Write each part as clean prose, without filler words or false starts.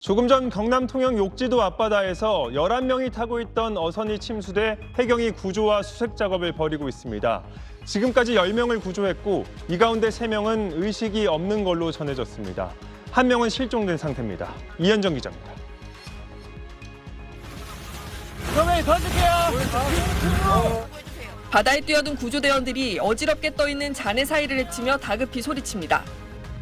조금 전 경남 통영 욕지도 앞바다에서 11명이 타고 있던 어선이 침수돼 해경이 구조와 수색 작업을 벌이고 있습니다. 지금까지 10명을 구조했고 이 가운데 3명은 의식이 없는 걸로 전해졌습니다. 1명은 실종된 상태입니다. 이현정 기자입니다. 그러면 던질게요. 바다에 뛰어든 구조대원들이 어지럽게 떠있는 잔해 사이를 헤치며 다급히 소리칩니다.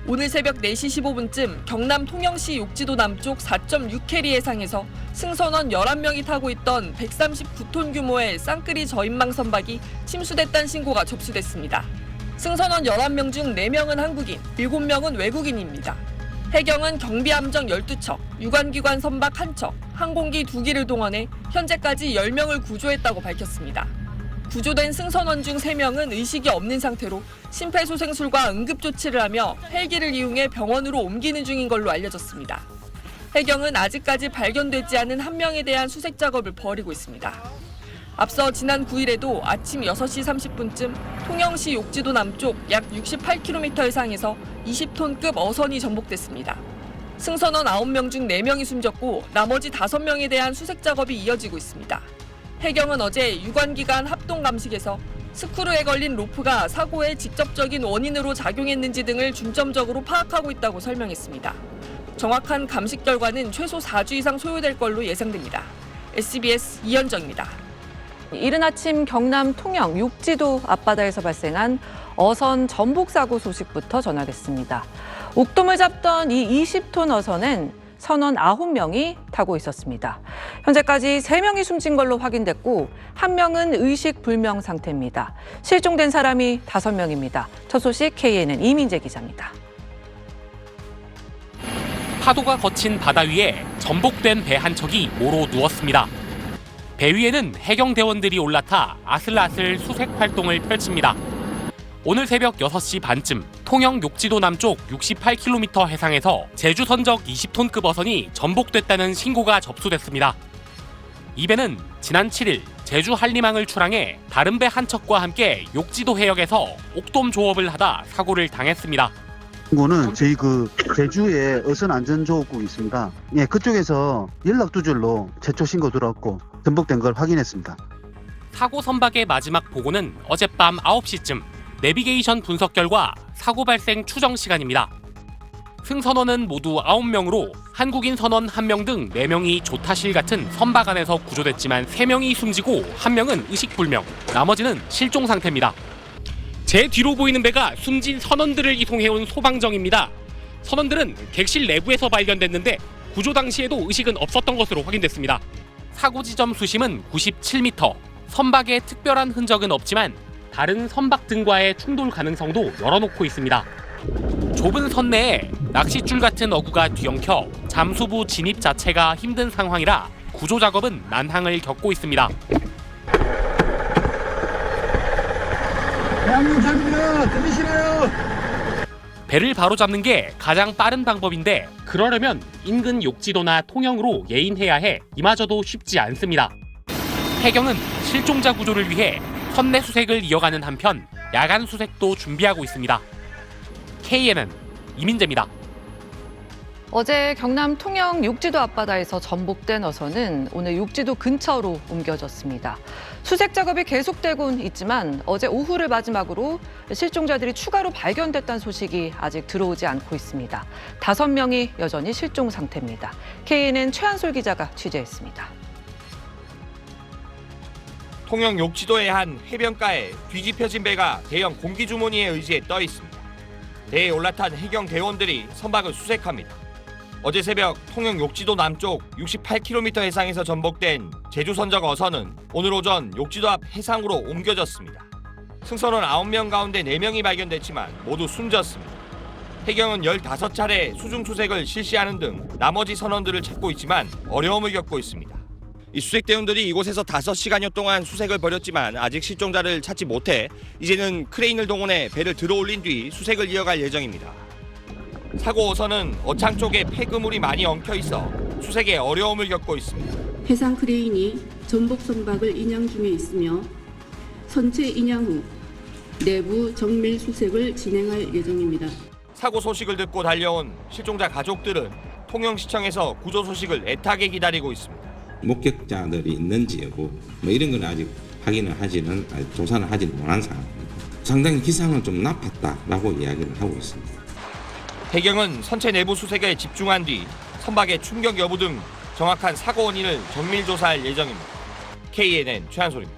오늘 새벽 4시 15분쯤 경남 통영시 욕지도 남쪽 4.6캐리 해상에서 승선원 11명이 타고 있던 139톤 규모의 쌍끌이 저인망 선박이 침수됐다는 신고가 접수됐습니다. 승선원 11명 중 4명은 한국인, 7명은 외국인입니다. 해경은 경비함정 12척, 유관기관 선박 1척, 항공기 2기를 동원해 현재까지 10명을 구조했다고 밝혔습니다. 구조된 승선원 중 3명은 의식이 없는 상태로 심폐소생술과 응급조치를 하며 헬기를 이용해 병원으로 옮기는 중인 걸로 알려졌습니다. 해경은 아직까지 발견되지 않은 1명에 대한 수색 작업을 벌이고 있습니다. 앞서 지난 9일에도 아침 6시 30분쯤 통영시 욕지도 남쪽 약 68km 해상에서 20톤급 어선이 전복됐습니다. 승선원 9명 중 4명이 숨졌고 나머지 5명에 대한 수색 작업이 이어지고 있습니다. 해경은 어제 유관기관 합동 감식에서 스크루에 걸린 로프가 사고의 직접적인 원인으로 작용했는지 등을 중점적으로 파악하고 있다고 설명했습니다. 정확한 감식 결과는 최소 4주 이상 소요될 걸로 예상됩니다. SBS 이현정입니다. 이른 아침 경남 통영 욕지도 앞바다에서 발생한 어선 전복 사고 소식부터 전하겠습니다. 옥돔을 잡던 이 20톤 어선엔 선원 9명이 타고 있었습니다. 현재까지 3명이 숨진 걸로 확인됐고 1명은 의식 불명 상태입니다. 실종된 사람이 5명입니다. 첫 소식 KNN 이민재 기자입니다. 파도가 거친 바다 위에 전복된 배 한 척이 모로 누웠습니다. 배 위에는 해경대원들이 올라타 아슬아슬 수색 활동을 펼칩니다. 오늘 새벽 6시 반쯤 통영 욕지도 남쪽 68km 해상에서 제주 선적 20톤급 어선이 전복됐다는 신고가 접수됐습니다. 이 배는 지난 7일 제주 한림항을 출항해 다른 배 한 척과 함께 욕지도 해역에서 옥돔 조업을 하다 사고를 당했습니다. 신고는 저희 제주에 어선 안전조업국이 있습니다. 예, 그쪽에서 연락 두절로 최초 신고 들어왔고 전복된 걸 확인했습니다. 사고 선박의 마지막 보고는 어젯밤 9시쯤 내비게이션 분석 결과 사고 발생 추정 시간입니다. 승선원은 모두 9명으로 한국인 선원 1명 등 4명이 조타실 같은 선박 안에서 구조됐지만 3명이 숨지고 1명은 의식불명, 나머지는 실종 상태입니다. 제 뒤로 보이는 배가 숨진 선원들을 이송해온 소방정입니다. 선원들은 객실 내부에서 발견됐는데 구조 당시에도 의식은 없었던 것으로 확인됐습니다. 사고 지점 수심은 97m, 선박에 특별한 흔적은 없지만 다른 선박 등과의 충돌 가능성도 열어놓고 있습니다. 좁은 선 내에 낚싯줄 같은 어구가 뒤엉켜 잠수부 진입 자체가 힘든 상황이라 구조 작업은 난항을 겪고 있습니다. 대한민국 잘입니다. 들리시나요? 배를 바로잡는 게 가장 빠른 방법인데 그러려면 인근 욕지도나 통영으로 예인해야 해 이마저도 쉽지 않습니다. 해경은 실종자 구조를 위해 선내 수색을 이어가는 한편 야간 수색도 준비하고 있습니다. KNN 이민재입니다. 어제 경남 통영 욕지도 앞바다에서 전복된 어선은 오늘 욕지도 근처로 옮겨졌습니다. 수색 작업이 계속되곤 있지만 어제 오후를 마지막으로 실종자들이 추가로 발견됐다는 소식이 아직 들어오지 않고 있습니다. 5명이 여전히 실종 상태입니다. KNN 최한솔 기자가 취재했습니다. 통영 욕지도의 한 해변가에 뒤집혀진 배가 대형 공기주머니의 의지에 떠 있습니다. 배에 올라탄 해경 대원들이 선박을 수색합니다. 어제 새벽 통영 욕지도 남쪽 68km 해상에서 전복된 제주 선적 어선은 오늘 오전 욕지도 앞 해상으로 옮겨졌습니다. 승선원 9명 가운데 4명이 발견됐지만 모두 숨졌습니다. 해경은 15차례 수중 수색을 실시하는 등 나머지 선원들을 찾고 있지만 어려움을 겪고 있습니다. 이 수색대원들이 이곳에서 5시간여 동안 수색을 벌였지만 아직 실종자를 찾지 못해 이제는 크레인을 동원해 배를 들어올린 뒤 수색을 이어갈 예정입니다. 사고 어선은 어창 쪽에 폐그물이 많이 엉켜 있어 수색에 어려움을 겪고 있습니다. 해상 크레인이 전복 선박을 인양 중에 있으며 선체 인양 후 내부 정밀 수색을 진행할 예정입니다. 사고 소식을 듣고 달려온 실종자 가족들은 통영시청에서 구조 소식을 애타게 기다리고 있습니다. 목격자들이 있는지 여부 뭐 이런 건 아직 확인을 하지는 조사를 하지는 못한 상황입니다. 상당히 기상은 좀 나빴다라고 이야기를 하고 있습니다. 해경은 선체 내부 수색에 집중한 뒤 선박의 충격 여부 등 정확한 사고 원인을 정밀 조사할 예정입니다. KNN 최한솔입니다.